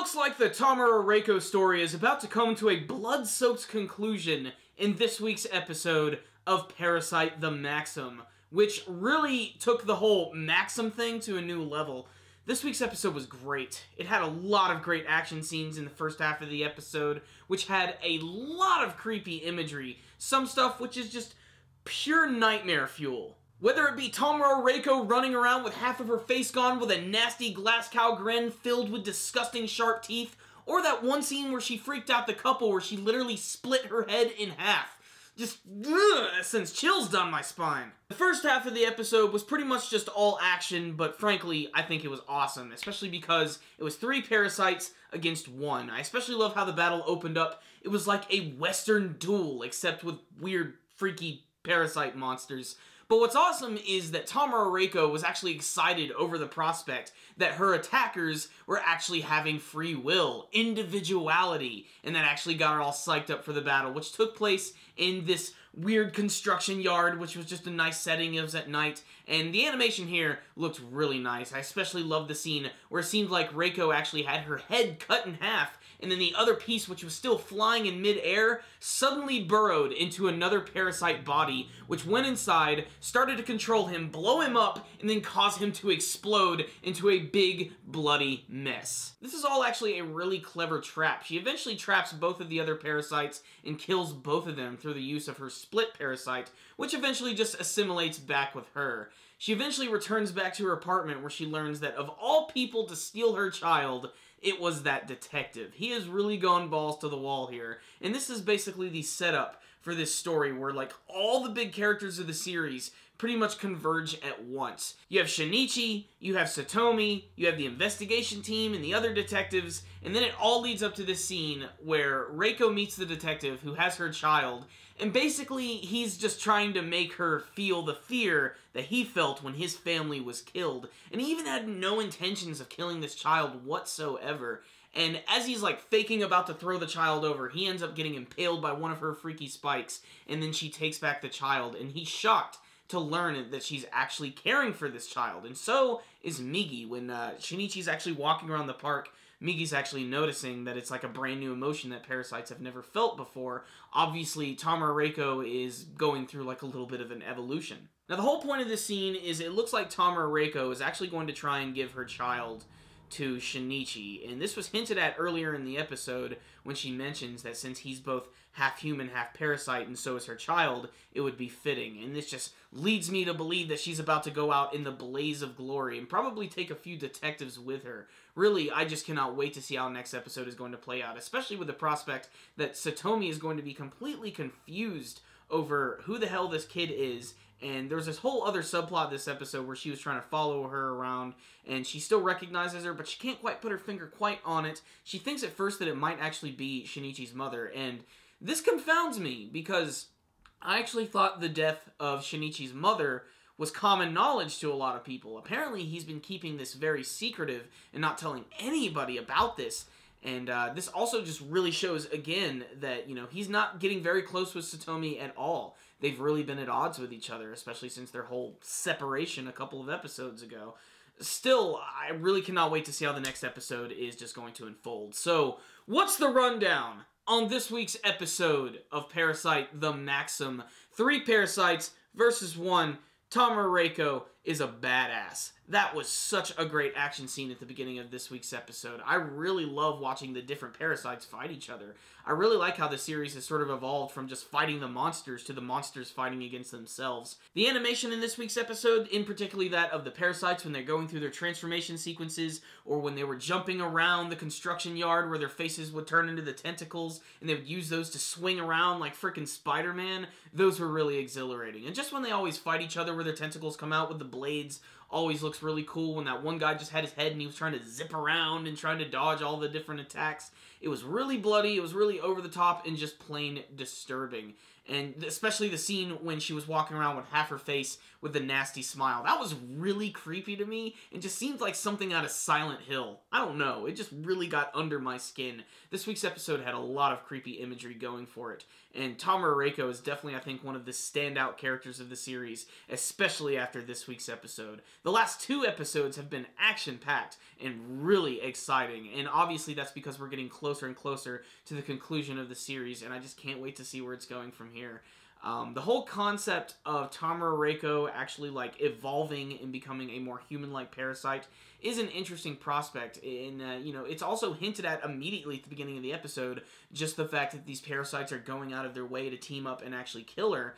looks like the Tamura Reiko story is about to come to a blood-soaked conclusion in this week's episode of Parasyte the Maxim, which really took the whole Maxim thing to a new level. This week's episode was great. It had a lot of great action scenes in the first half of the episode, which had a lot of creepy imagery. Some stuff which is just pure nightmare fuel. Whether it be Tamura Reiko running around with half of her face gone with a nasty glass cow grin filled with disgusting sharp teeth, or that one scene where she freaked out the couple where she literally split her head in half. Just, ugh, sends chills down my spine. The first half of the episode was pretty much just all action, but frankly, I think it was awesome, especially because it was 3 parasites against 1. I especially love how the battle opened up. It was like a Western duel, except with weird, freaky parasite monsters. But what's awesome is that Tamura Reiko was actually excited over the prospect that her attackers were actually having free will, individuality, and that actually got her all psyched up for the battle, which took place in this weird construction yard, which was just a nice setting. It was at night, and the animation here looked really nice. I especially loved the scene where it seemed like Reiko actually had her head cut in half, and then the other piece, which was still flying in mid-air, suddenly burrowed into another parasite body, which went inside, started to control him, blow him up, and then cause him to explode into a big, bloody mess. This is all actually a really clever trap. She eventually traps both of the other parasites and kills both of them through the use of her split parasite, which eventually just assimilates back with her. She eventually returns back to her apartment where she learns that of all people to steal her child, it was that detective. He has really gone balls to the wall here, and this is basically the setup for this story where, like, all the big characters of the series pretty much converge at once. You have Shinichi, you have Satomi, you have the investigation team and the other detectives, and then it all leads up to this scene where Reiko meets the detective who has her child, and basically he's just trying to make her feel the fear that he felt when his family was killed, and he even had no intentions of killing this child whatsoever. And as he's like faking about to throw the child over, he ends up getting impaled by one of her freaky spikes, and then she takes back the child, and he's shocked to learn that she's actually caring for this child. And so is Migi. When Shinichi's actually walking around the park, Migi's actually noticing that it's like a brand new emotion that parasites have never felt before. Obviously, Tamura Reiko is going through like a little bit of an evolution. Now, the whole point of this scene is it looks like Tamura Reiko is actually going to try and give her child to Shinichi, and this was hinted at earlier in the episode when she mentions that since he's both half human, half parasite, and so is her child, it would be fitting. And this just leads me to believe that she's about to go out in the blaze of glory and probably take a few detectives with her. Really, I just cannot wait to see how next episode is going to play out, especially with the prospect that Satomi is going to be completely confused over who the hell this kid is. And there's this whole other subplot this episode where she was trying to follow her around, and she still recognizes her, but she can't quite put her finger quite on it. She thinks at first that it might actually be Shinichi's mother, and this confounds me, because I actually thought the death of Shinichi's mother was common knowledge to a lot of people. Apparently, he's been keeping this very secretive and not telling anybody about this. And this also just really shows, again, that, you know, he's not getting very close with Satomi at all. They've really been at odds with each other, especially since their whole separation a couple of episodes ago. Still, I really cannot wait to see how the next episode is just going to unfold. So, what's the rundown on this week's episode of Parasyte the Maxim? 3 parasites versus 1. Tamura Reiko is a badass. That was such a great action scene at the beginning of this week's episode. I really love watching the different parasites fight each other. I really like how the series has sort of evolved from just fighting the monsters to the monsters fighting against themselves. The animation in this week's episode, in particular that of the parasites when they're going through their transformation sequences, or when they were jumping around the construction yard where their faces would turn into the tentacles, and they would use those to swing around like frickin' Spider-Man, those were really exhilarating. And just when they always fight each other where their tentacles come out with the blades, always looks really cool. When that one guy just had his head and he was trying to zip around and trying to dodge all the different attacks. It was really bloody, it was really over the top, and just plain disturbing. And especially the scene when she was walking around with half her face with the nasty smile. That was really creepy to me, and just seemed like something out of Silent Hill. I don't know, it just really got under my skin. This week's episode had a lot of creepy imagery going for it, and Tamura Reiko is definitely, I think, one of the standout characters of the series, especially after this week's episode. The last 2 episodes have been action-packed and really exciting, and obviously that's because we're getting closer and closer to the conclusion of the series, and I just can't wait to see where it's going from here. The whole concept of Tamura Reiko actually, like, evolving and becoming a more human-like parasite is an interesting prospect, and, you know, it's also hinted at immediately at the beginning of the episode, just the fact that these parasites are going out of their way to team up and actually kill her,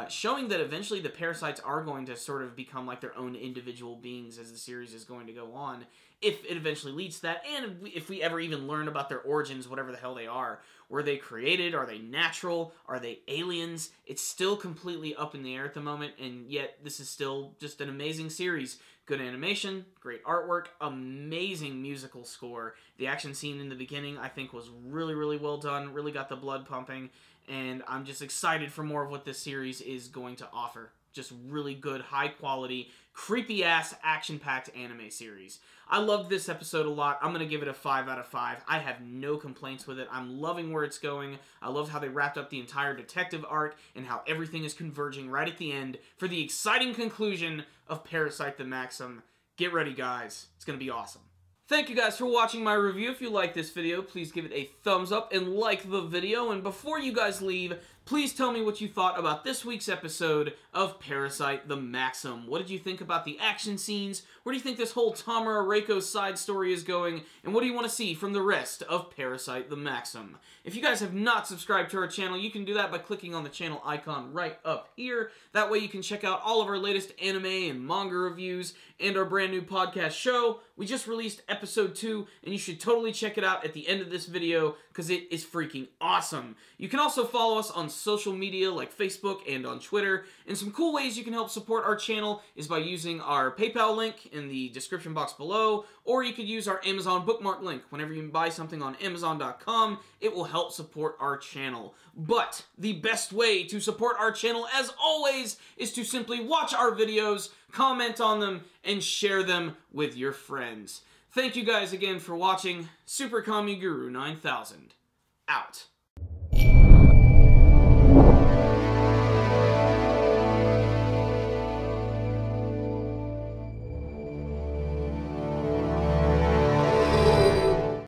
showing that eventually the parasites are going to sort of become like their own individual beings as the series is going to go on, if it eventually leads to that, and if we ever even learn about their origins, whatever the hell they are. Were they created? Are they natural? Are they aliens? It's still completely up in the air at the moment, and yet this is still just an amazing series. Good animation, great artwork, amazing musical score. The action scene in the beginning, I think, was really, really well done, really got the blood pumping, and I'm just excited for more of what this series is going to offer. Just really good, high-quality, creepy-ass, action-packed anime series. I loved this episode a lot. I'm going to give it a 5 out of 5. I have no complaints with it. I'm loving where it's going. I love how they wrapped up the entire detective arc and how everything is converging right at the end for the exciting conclusion of Parasyte the Maxim. Get ready, guys. It's going to be awesome. Thank you guys for watching my review. If you like this video, please give it a thumbs up and like the video. And before you guys leave, please tell me what you thought about this week's episode of Parasyte the Maxim. What did you think about the action scenes? Where do you think this whole Tamura Reiko side story is going? And what do you want to see from the rest of Parasyte the Maxim? If you guys have not subscribed to our channel, you can do that by clicking on the channel icon right up here. That way you can check out all of our latest anime and manga reviews and our brand new podcast show. We just released episode 2, and you should totally check it out at the end of this video because it is freaking awesome. You can also follow us on social media like Facebook and on Twitter, and some cool ways you can help support our channel is by using our PayPal link in the description box below, or you could use our Amazon bookmark link. Whenever you buy something on Amazon.com, it will help support our channel. But the best way to support our channel, as always, is to simply watch our videos, comment on them, and share them with your friends. Thank you guys again for watching. Super Kami Guru 9000, out.